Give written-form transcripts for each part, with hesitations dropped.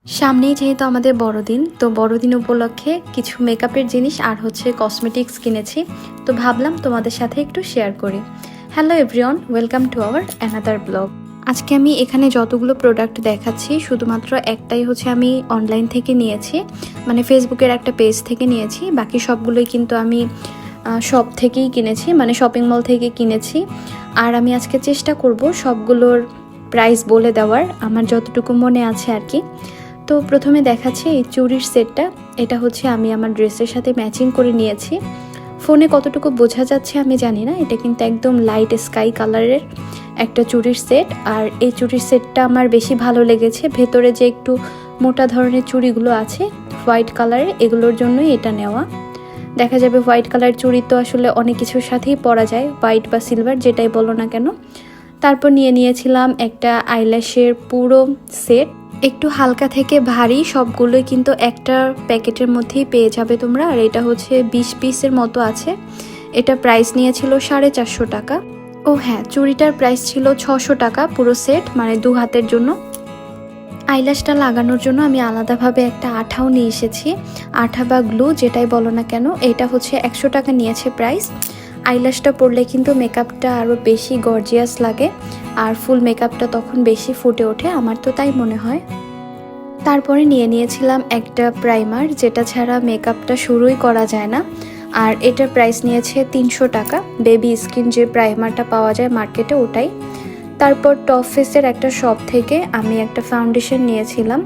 সামনেই যেহেতু আমাদের বড়দিন, তো বড়দিন উপলক্ষে কিছু মেকআপের জিনিস আর হচ্ছে কসমেটিক্স কিনেছি। তো ভাবলাম তোমাদের সাথে একটু শেয়ার করি। Hello everyone, welcome to our another blog. আজকে আমি এখানে যতগুলো প্রোডাক্ট দেখাচ্ছি শুধুমাত্র একটাই হচ্ছে আমি অনলাইন থেকে নিয়েছি, মানে ফেসবুকের একটা পেজ থেকে নিয়েছি। বাকি সবগুলোই কিন্তু আমি শপ থেকেই কিনেছি, মানে শপিং মল থেকে কিনেছি। আর আমি আজকে চেষ্টা করব সবগুলোর প্রাইস বলে দেওয়ার, আমার যতটুকু মনে আছে আর কি। তো প্রথমে দেখাচ্ছি এই চুড়ির সেটটা। এটা হচ্ছে আমি আমার ড্রেসের সাথে ম্যাচিং করে নিয়েছি। ফোনে কতটুকু বোঝা যাচ্ছে আমি জানি না, এটা কিন্তু একদম লাইট স্কাই কালারের একটা চুড়ির সেট। আর এই চুড়ির সেটটা আমার বেশি ভালো লেগেছে। ভেতরে যে একটু মোটা ধরনের চুড়িগুলো আছে হোয়াইট কালারের, এগুলোর জন্যই এটা নেওয়া। দেখা যাবে হোয়াইট কালার চুড়ি তো আসলে অনেক কিছুর সাথেই পরা যায়, হোয়াইট বা সিলভার যেটাই বলো না কেন। তারপর নিয়েছিলাম একটা আইল্যাশের পুরো সেট। একটু হালকা থেকে ভারী সবগুলোই কিন্তু একটা প্যাকেটের মধ্যেই পেয়ে যাবে তোমরা। আর এটা হচ্ছে 20 পিসের মতো আছে। এটা প্রাইস নিয়েছিল 450 টাকা। ও হ্যাঁ, চুড়িটার প্রাইস ছিল 600 টাকা পুরো সেট, মানে 2 হাতের জন্য। আইল্যাশটা লাগানোর জন্য আমি আলাদাভাবে একটা আঠাও নিয়ে এসেছি, আঠা বা গ্লু যেটাই বলো না কেন। এটা হচ্ছে 100 টাকা নিয়েছে প্রাইস। আইল্যাশটা পরলে কিন্তু মেকআপটা আরও বেশি গর্জিয়াস লাগে, আর ফুল মেকআপটা তখন বেশি ফুটে ওঠে, আমার তো তাই মনে হয়। তারপরে নিয়েছিলাম একটা প্রাইমার, যেটা ছাড়া মেকআপটা শুরুই করা যায় না। আর এটার প্রাইস নিয়েছে 300 টাকা। বেবি স্কিন যে প্রাইমারটা পাওয়া যায় মার্কেটে, ওটাই। তারপর টপ ফেসের একটা শপ থেকে আমি একটা ফাউন্ডেশন নিয়েছিলাম।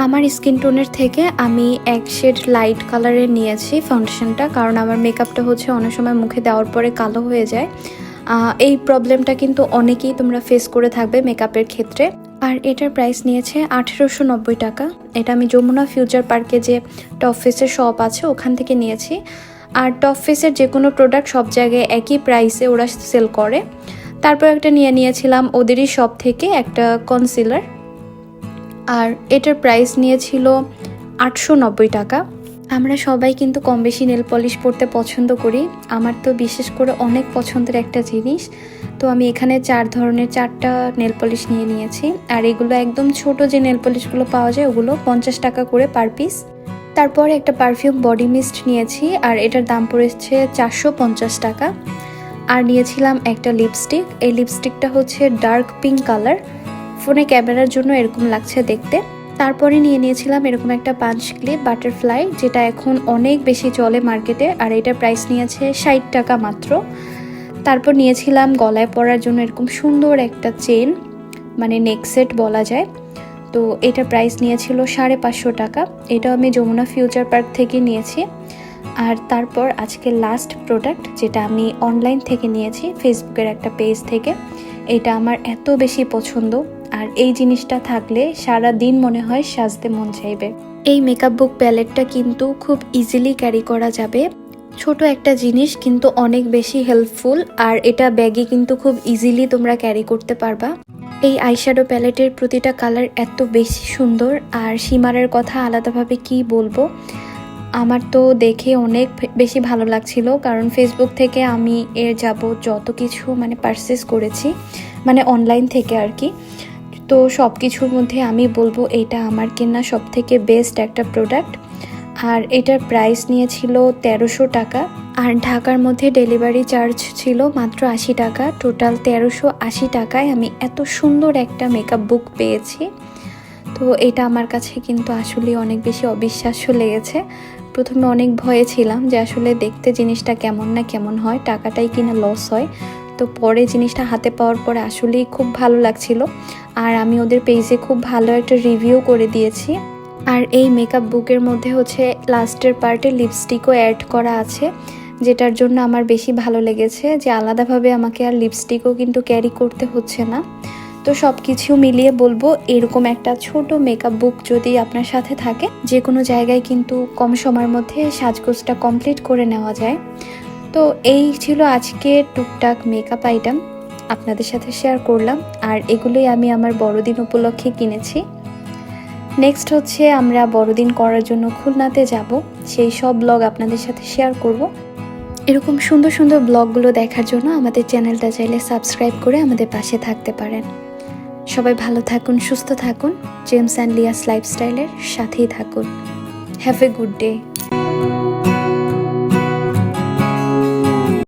আমার স্কিন টোনের থেকে আমি এক শেড লাইট কালারের নিয়েছি ফাউন্ডেশনটা, কারণ আমার মেকআপটা হচ্ছে অনেক সময় মুখে দেওয়ার পরে কালো হয়ে যায়। এই প্রবলেমটা কিন্তু অনেকেই তোমরা ফেস করে থাকবে মেকআপের ক্ষেত্রে। আর এটার প্রাইস নিয়েছে 1890 টাকা। এটা আমি যমুনা ফিউচার পার্কে যে টপ ফেসের শপ আছে ওখান থেকে নিয়েছি। আর টপ ফেসের যে কোনো প্রোডাক্ট সব জায়গায় একই প্রাইসে ওরা সেল করে। তারপর একটা নিয়েছিলাম ওদেরই শপ থেকে একটা কনসিলার। আর এটার প্রাইস নিয়েছিল 890 টাকা। আমরা সবাই কিন্তু কম বেশি নেল পলিশ পরতে পছন্দ করি। আমার তো বিশেষ করে অনেক পছন্দের একটা জিনিস। তো আমি এখানে 4 ধরনের 4টা নেল পলিশ নিয়েছি। আর এগুলো একদম ছোট যে নেল পলিশগুলো পাওয়া যায় ওগুলো 50 টাকা করে পার পিস। তারপরে একটা পারফিউম বডি মিস্ট নিয়েছি, আর এটার দাম পড়েছে 450 টাকা। আর নিয়েছিলাম একটা লিপস্টিক। এই লিপস্টিকটা হচ্ছে ডার্ক পিঙ্ক কালার, ফোনে ক্যামেরার জন্য এরকম লাগছে দেখতে। তারপরে নিয়েছিলাম এরকম একটা পাঞ্চ ক্লিপ বাটারফ্লাই, যেটা এখন অনেক বেশি চলে মার্কেটে। আর এটার প্রাইস নিয়েছে 60 টাকা মাত্র। তারপর নিয়েছিলাম গলায় পরার জন্য এরকম সুন্দর একটা চেন, মানে নেক সেট বলা যায়। তো এটা প্রাইস নিয়েছিল 550 টাকা। এটা আমি যমুনা ফিউচার পার্ক থেকে নিয়েছি। আর তারপর আজকে লাস্ট প্রোডাক্ট, যেটা আমি অনলাইন থেকে নিয়েছি ফেসবুকের একটা পেজ থেকে। এটা আমার এত বেশি পছন্দ, আর এই জিনিসটা থাকলে সারা দিন মনে হয় সাজতে মন চাইবে। এই মেকআপ বুক প্যালেটটা কিন্তু খুব ইজিলি ক্যারি করা যাবে। ছোট একটা জিনিস কিন্তু অনেক বেশি হেল্পফুল। আর এটা ব্যাগে কিন্তু খুব ইজিলি তোমরা ক্যারি করতে পারবা। এই আইশ্যাডো প্যালেটের প্রতিটা কালার এত বেশি সুন্দর, আর শিমারের কথা আলাদাভাবে কি বলবো। আমার তো দেখে অনেক বেশি ভালো লাগছিল, কারণ ফেসবুক থেকে আমি এর যাবত যত কিছু মানে পারচেস করেছি, মানে অনলাইন থেকে আর কি। তো সব কিছুর মধ্যে আমি বলবো এটা আমার কেনা সব থেকে বেস্ট একটা প্রোডাক্ট। আর এটার প্রাইস নিয়েছিল 1300 টাকা। আর ঢাকার মধ্যে ডেলিভারি চার্জ ছিল মাত্র 80 টাকা। টোটাল 1380 টাকায় আমি এত সুন্দর একটা মেকআপ বুক পেয়েছি। তো এটা আমার কাছে কিন্তু আসলে অনেক বেশি অবিশ্বাস্য লেগেছে। প্রথমে অনেক ভয়ে ছিলাম যে আসলে দেখতে জিনিসটা কেমন না কেমন হয়, টাকাটাই কিনা লস হয়। তো পরে জিনিসটা হাতে পাওয়ার পরে আসলেই খুব ভালো লাগছিল। আর আমি ওদের পেজে খুব ভালো একটা রিভিউ করে দিয়েছি। আর এই মেকআপ বুকের মধ্যে হচ্ছে লাস্টের পার্টে লিপস্টিকও অ্যাড করা আছে, যেটার জন্য আমার বেশি ভালো লেগেছে যে আলাদাভাবে আমাকে আর লিপস্টিকও কিন্তু ক্যারি করতে হচ্ছে না। তো সব কিছু মিলিয়ে বলবো এরকম একটা ছোট মেকআপ বুক যদি আপনার সাথে থাকে, যে কোনো জায়গায় কিন্তু কম সময়ের মধ্যে সাজগোজটা কমপ্লিট করে নেওয়া যায়। তো এই ছিল আজকে টুকটাক মেকআপ আইটেম আপনাদের সাথে শেয়ার করলাম। আর এগুলোই আমি আমার বড়দিন উপলক্ষে কিনেছি। নেক্সট হচ্ছে আমরা বড়দিন করার জন্য খুলনাতে যাব, সেই সব ব্লগ আপনাদের সাথে শেয়ার করব। এরকম সুন্দর সুন্দর ব্লগগুলো দেখার জন্য আমাদের চ্যানেলটা চাইলে সাবস্ক্রাইব করে আমাদের পাশে থাকতে পারেন। সবাই ভালো থাকুন, সুস্থ থাকুন, জেমস অ্যান্ড লিয়াস লাইফস্টাইলের সাথেই থাকুন। Have a good day.